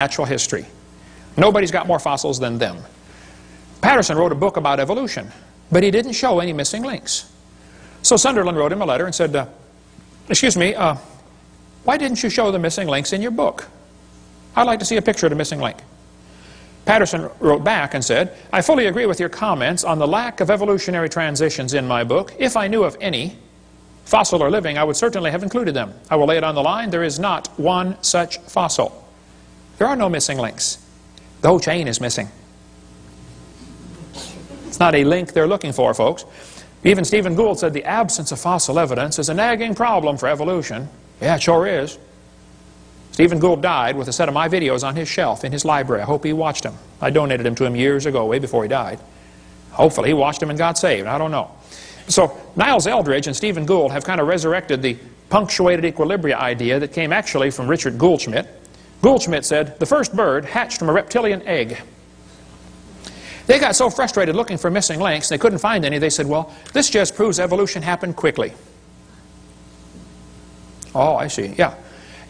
natural history. Nobody's got more fossils than them. Patterson wrote a book about evolution, but he didn't show any missing links. So Sunderland wrote him a letter and said, excuse me, why didn't you show the missing links in your book? I'd like to see a picture of the missing link. Patterson wrote back and said, I fully agree with your comments on the lack of evolutionary transitions in my book. If I knew of any, fossil or living, I would certainly have included them. I will lay it on the line. There is not one such fossil. There are no missing links. The whole chain is missing. It's not a link they're looking for, folks. Even Stephen Gould said the absence of fossil evidence is a nagging problem for evolution. Yeah, it sure is. Stephen Gould died with a set of my videos on his shelf in his library. I hope he watched them. I donated them to him years ago, way before he died. Hopefully he watched them and got saved. I don't know. So Niles Eldredge and Stephen Gould have kind of resurrected the punctuated equilibria idea that came actually from Richard Goldschmidt. Goldschmidt said, the first bird hatched from a reptilian egg. They got so frustrated looking for missing links, they couldn't find any. They said, well, this just proves evolution happened quickly. Oh, I see, yeah.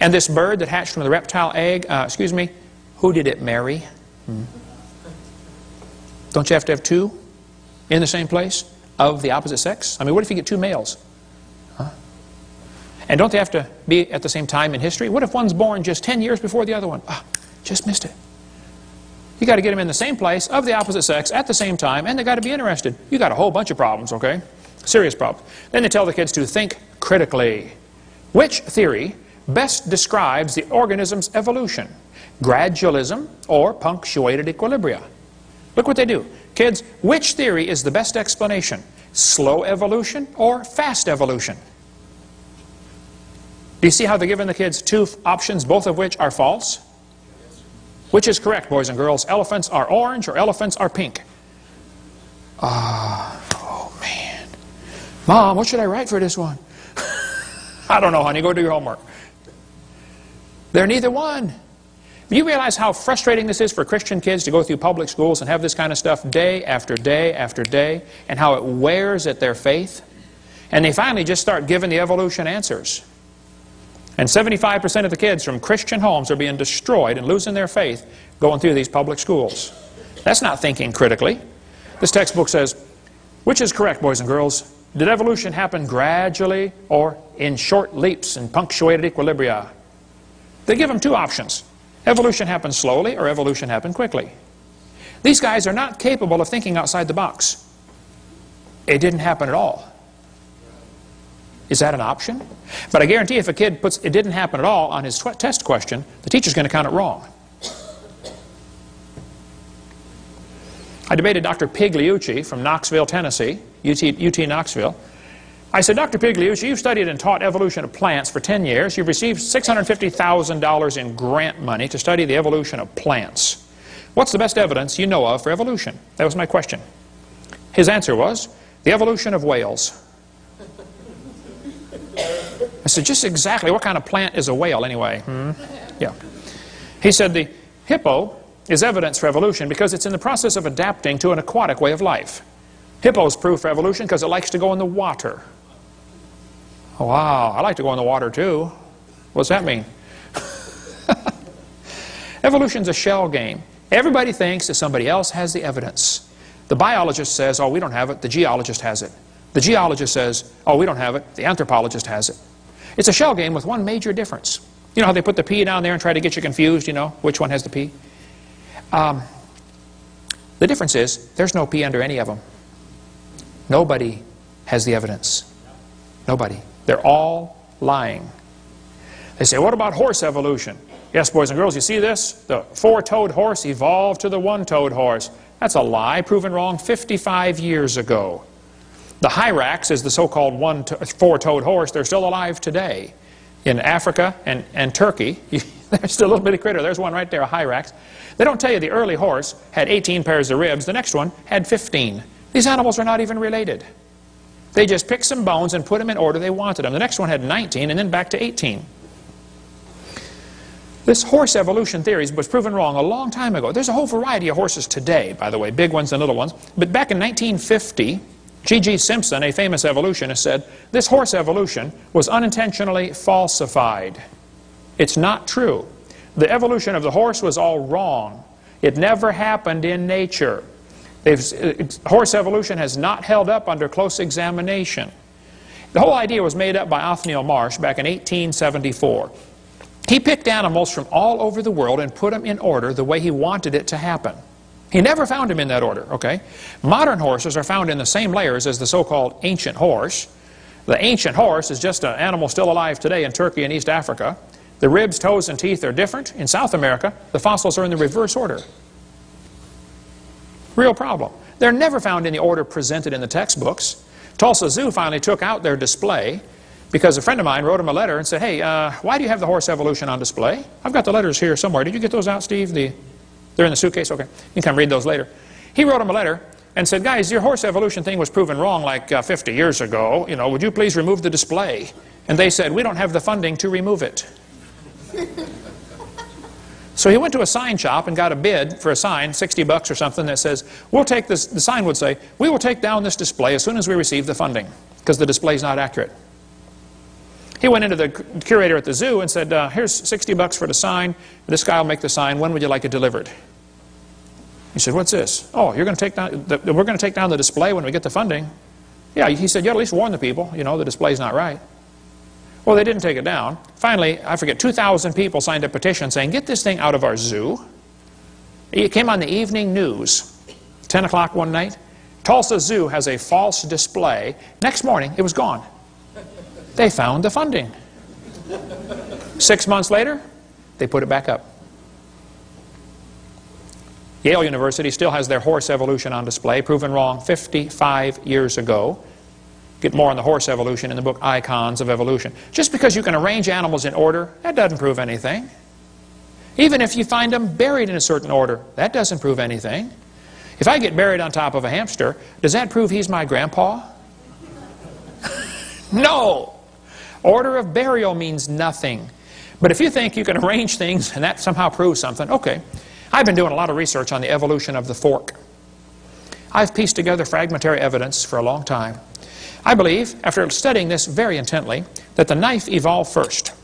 And this bird that hatched from the reptile egg, excuse me, who did it marry? Don't you have to have two in the same place of the opposite sex? I mean, what if you get two males? Huh? And don't they have to be at the same time in history? What if one's born just 10 years before the other one? Ah, just missed it. You got to get them in the same place of the opposite sex at the same time, and they got to be interested. You got a whole bunch of problems, okay? Serious problems. Then they tell the kids to think critically. Which theory best describes the organism's evolution? Gradualism or punctuated equilibria? Look what they do. Kids, which theory is the best explanation? Slow evolution or fast evolution? Do you see how they're giving the kids two options, both of which are false? Which is correct, boys and girls? Elephants are orange or elephants are pink? Oh man. Mom, what should I write for this one? I don't know, honey. Go do your homework. They're neither one. Do you realize how frustrating this is for Christian kids to go through public schools and have this kind of stuff day after day after day, and how it wears at their faith? And they finally just start giving the evolution answers. And 75% of the kids from Christian homes are being destroyed and losing their faith going through these public schools. That's not thinking critically. This textbook says, which is correct, boys and girls? Did evolution happen gradually or in short leaps and punctuated equilibria? They give them two options. Evolution happened slowly or evolution happened quickly. These guys are not capable of thinking outside the box. It didn't happen at all. Is that an option? But I guarantee if a kid puts it didn't happen at all on his test question, the teacher's going to count it wrong. I debated Dr. Pigliucci from Knoxville, Tennessee, UT Knoxville. I said, Dr. Pigliucci, you've studied and taught evolution of plants for 10 years. You've received $650,000 in grant money to study the evolution of plants. What's the best evidence you know of for evolution? That was my question. His answer was, the evolution of whales. I said, just exactly what kind of plant is a whale anyway? Yeah. He said the hippo is evidence for evolution because it's in the process of adapting to an aquatic way of life. Hippo is proof for evolution because it likes to go in the water. Oh, wow, I like to go in the water too. What's that mean? Evolution's a shell game. Everybody thinks that somebody else has the evidence. The biologist says, oh, we don't have it. The geologist has it. The geologist says, oh, we don't have it. The anthropologist has it. It's a shell game with one major difference. You know how they put the P down there and try to get you confused, you know, which one has the P? The difference is, there's no P under any of them. Nobody has the evidence. Nobody. They're all lying. They say, what about horse evolution? Yes, boys and girls, you see this? The four-toed horse evolved to the one-toed horse. That's a lie, proven wrong 55 years ago. The hyrax is the so-called four-toed horse. They're still alive today. In Africa and Turkey, there's still a little bitty critter. There's one right there, a hyrax. They don't tell you the early horse had 18 pairs of ribs. The next one had 15. These animals are not even related. They just picked some bones and put them in order they wanted them. The next one had 19 and then back to 18. This horse evolution theory was proven wrong a long time ago. There's a whole variety of horses today, by the way, big ones and little ones. But back in 1950, G.G. Simpson, a famous evolutionist, said, this horse evolution was unintentionally falsified. It's not true. The evolution of the horse was all wrong. It never happened in nature. Horse evolution has not held up under close examination. The whole idea was made up by Othniel Marsh back in 1874. He picked animals from all over the world and put them in order the way he wanted it to happen. He never found them in that order, okay? Modern horses are found in the same layers as the so-called ancient horse. The ancient horse is just an animal still alive today in Turkey and East Africa. The ribs, toes, and teeth are different. In South America, the fossils are in the reverse order. Real problem. They're never found in the order presented in the textbooks. Tulsa Zoo finally took out their display because a friend of mine wrote him a letter and said, hey, why do you have the horse evolution on display? I've got the letters here somewhere. Did you get those out, Steve? They're in the suitcase? Okay. You can come read those later. He wrote him a letter and said, guys, your horse evolution thing was proven wrong like 50 years ago. You know, would you please remove the display? And they said, we don't have the funding to remove it. So he went to a sign shop and got a bid for a sign, $60 or something, that says, we'll take this, the sign would say, we will take down this display as soon as we receive the funding, because the display is not accurate. He went into the curator at the zoo and said, here's $60 for the sign. This guy will make the sign. When would you like it delivered? He said, what's this? Oh, you're going to take down we're going to take down the display when we get the funding. Yeah, he said, you at least warn the people, you know, the display's not right. Well, they didn't take it down. Finally, I forget, 2,000 people signed a petition saying, get this thing out of our zoo. It came on the evening news, 10 o'clock one night. Tulsa Zoo has a false display. Next morning, it was gone. They found the funding. 6 months later, they put it back up. Yale University still has their horse evolution on display, proven wrong 55 years ago. Get more on the horse evolution in the book Icons of Evolution. Just because you can arrange animals in order, that doesn't prove anything. Even if you find them buried in a certain order, that doesn't prove anything. If I get buried on top of a hamster, does that prove he's my grandpa? No! Order of burial means nothing. But if you think you can arrange things and that somehow proves something, okay. I've been doing a lot of research on the evolution of the fork. I've pieced together fragmentary evidence for a long time. I believe, after studying this very intently, that the knife evolved first.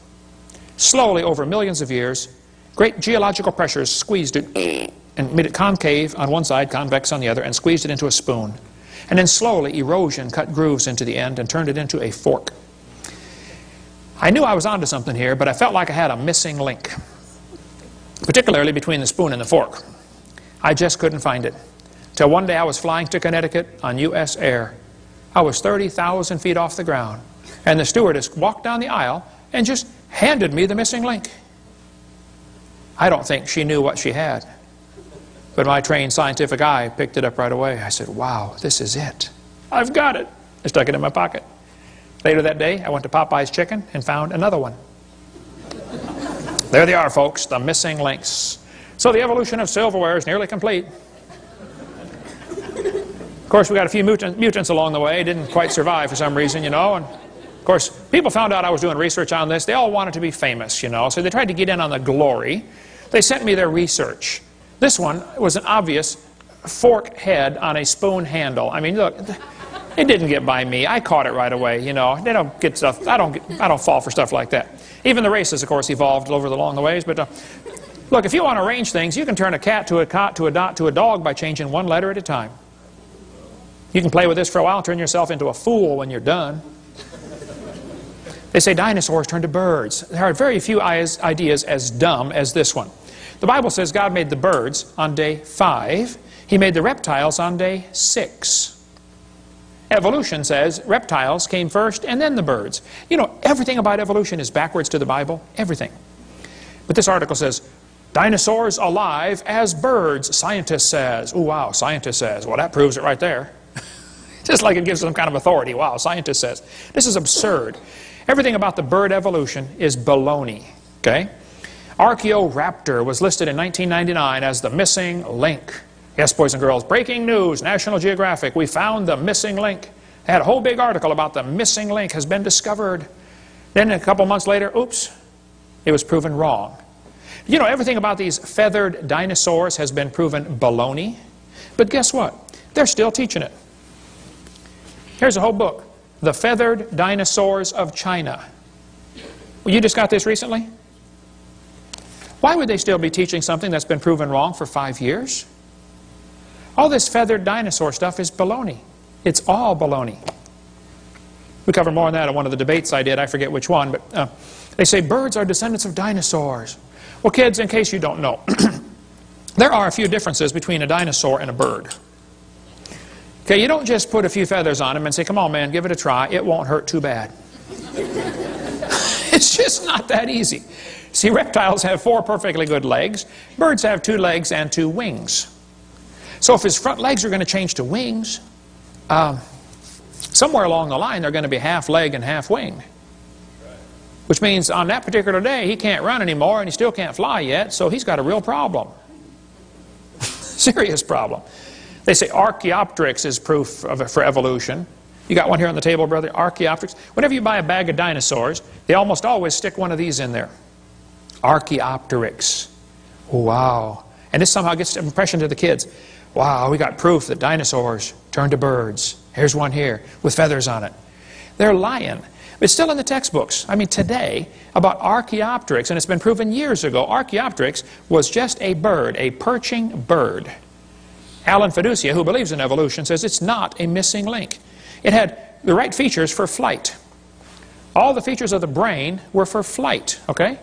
Slowly, over millions of years, great geological pressures squeezed it and made it concave on one side, convex on the other, and squeezed it into a spoon. And then slowly, erosion cut grooves into the end and turned it into a fork. I knew I was onto something here, but I felt like I had a missing link, particularly between the spoon and the fork. I just couldn't find it. Till one day I was flying to Connecticut on U.S. Air. I was 30,000 feet off the ground, and the stewardess walked down the aisle and just handed me the missing link. I don't think she knew what she had, but my trained scientific eye picked it up right away. I said, wow, this is it. I've got it. I stuck it in my pocket. Later that day, I went to Popeye's Chicken and found another one. There they are, folks, the missing links. So the evolution of silverware is nearly complete. Of course, we got a few mutants along the way. Didn't quite survive for some reason, you know. And of course, people found out I was doing research on this. They all wanted to be famous, you know. So they tried to get in on the glory. They sent me their research. This one was an obvious fork head on a spoon handle. I mean, look, it didn't get by me. I caught it right away, you know. They don't get stuff. I don't fall for stuff like that. Even the races, of course, evolved over along the ways. But look, if you want to arrange things, you can turn a cat to a cot to a dot to a dog by changing one letter at a time. You can play with this for a while and turn yourself into a fool when you're done. They say dinosaurs turned to birds. There are very few ideas as dumb as this one. The Bible says God made the birds on day 5. He made the reptiles on day 6. Evolution says reptiles came first and then the birds. You know, everything about evolution is backwards to the Bible. Everything. But this article says, dinosaurs alive as birds, scientist says. Oh, wow, scientist says. Well, that proves it right there. Just like it gives some kind of authority. Wow, scientist says. This is absurd. Everything about the bird evolution is baloney. Okay? Archaeoraptor was listed in 1999 as the missing link. Yes, boys and girls, breaking news, National Geographic, we found the missing link. They had a whole big article about the missing link has been discovered. Then a couple months later, oops, it was proven wrong. You know, everything about these feathered dinosaurs has been proven baloney. But guess what? They're still teaching it. Here's a whole book, The Feathered Dinosaurs of China. Well, you just got this recently? Why would they still be teaching something that's been proven wrong for 5 years? All this feathered dinosaur stuff is baloney. It's all baloney. We covered more on that in one of the debates I did. I forget which one, but they say birds are descendants of dinosaurs. Well, kids, in case you don't know, there are a few differences between a dinosaur and a bird. Okay, you don't just put a few feathers on them and say, come on, man, give it a try. It won't hurt too bad. It's just not that easy. See, reptiles have 4 perfectly good legs. Birds have 2 legs and 2 wings. So if his front legs are going to change to wings, somewhere along the line they're going to be half leg and half wing. Which means on that particular day he can't run anymore and he still can't fly yet, so he's got a real problem. Serious problem. They say Archaeopteryx is proof for evolution. You got one here on the table, brother? Archaeopteryx. Whenever you buy a bag of dinosaurs, they almost always stick one of these in there. Archaeopteryx. Wow. And this somehow gets an impression to the kids. Wow, we got proof that dinosaurs turned to birds. Here's one here with feathers on it. They're lying. It's still in the textbooks. I mean, today, about Archaeopteryx, and it's been proven years ago, Archaeopteryx was just a bird, a perching bird. Alan Fiducia, who believes in evolution, says it's not a missing link. It had the right features for flight. All the features of the brain were for flight, okay?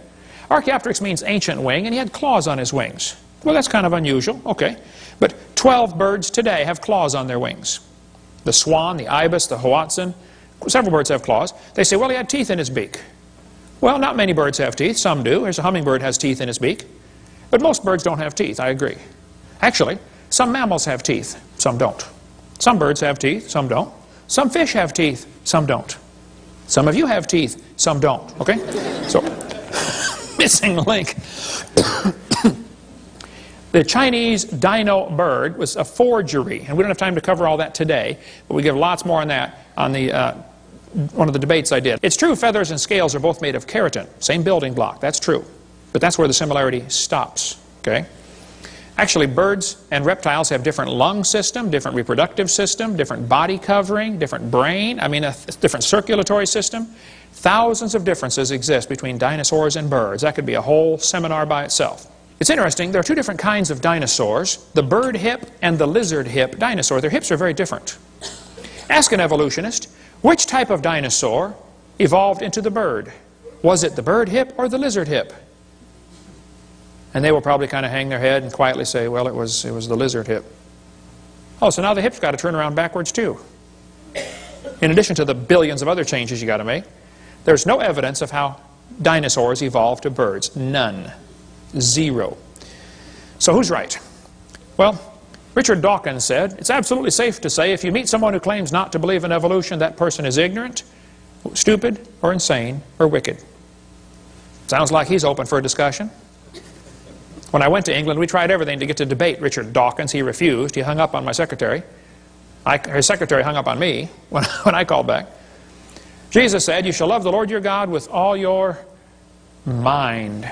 Archaeopteryx means ancient wing, and he had claws on his wings. Well, that's kind of unusual, okay. But 12 birds today have claws on their wings. The swan, the ibis, the hoatzin, several birds have claws. They say, well, he had teeth in his beak. Well, not many birds have teeth. Some do. There's a hummingbird has teeth in his beak. But most birds don't have teeth, I agree. Actually, some mammals have teeth. Some don't. Some birds have teeth. Some don't. Some fish have teeth. Some don't. Some of you have teeth. Some don't. Okay? So, missing link. The Chinese dino bird was a forgery, and we don't have time to cover all that today, but we give lots more on that on the one of the debates I did. It's true feathers and scales are both made of keratin, same building block, that's true. But that's where the similarity stops, okay? Actually, birds and reptiles have different lung system, different reproductive system, different body covering, different brain, I mean a different circulatory system. Thousands of differences exist between dinosaurs and birds. That could be a whole seminar by itself. It's interesting, there are 2 different kinds of dinosaurs, the bird hip and the lizard hip dinosaur. Their hips are very different. Ask an evolutionist, which type of dinosaur evolved into the bird? Was it the bird hip or the lizard hip? And they will probably kind of hang their head and quietly say, well, it was the lizard hip. Oh, so now the hip's got to turn around backwards too. In addition to the billions of other changes you got to make, there's no evidence of how dinosaurs evolved to birds. None. 0. So who's right? Well, Richard Dawkins said, it's absolutely safe to say if you meet someone who claims not to believe in evolution, that person is ignorant, stupid, or insane, or wicked. Sounds like he's open for a discussion. When I went to England, we tried everything to get to debate Richard Dawkins. He refused. He hung up on my secretary. His secretary hung up on me when I called back. Jesus said, you shall love the Lord your God with all your mind.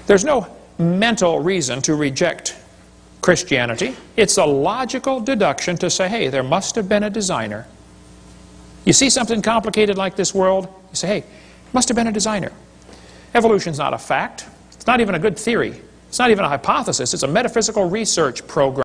There's no mental reason to reject Christianity. It's a logical deduction to say, hey, there must have been a designer. You see something complicated like this world, you say, hey, must have been a designer. Evolution's not a fact. It's not even a good theory. It's not even a hypothesis. It's a metaphysical research program.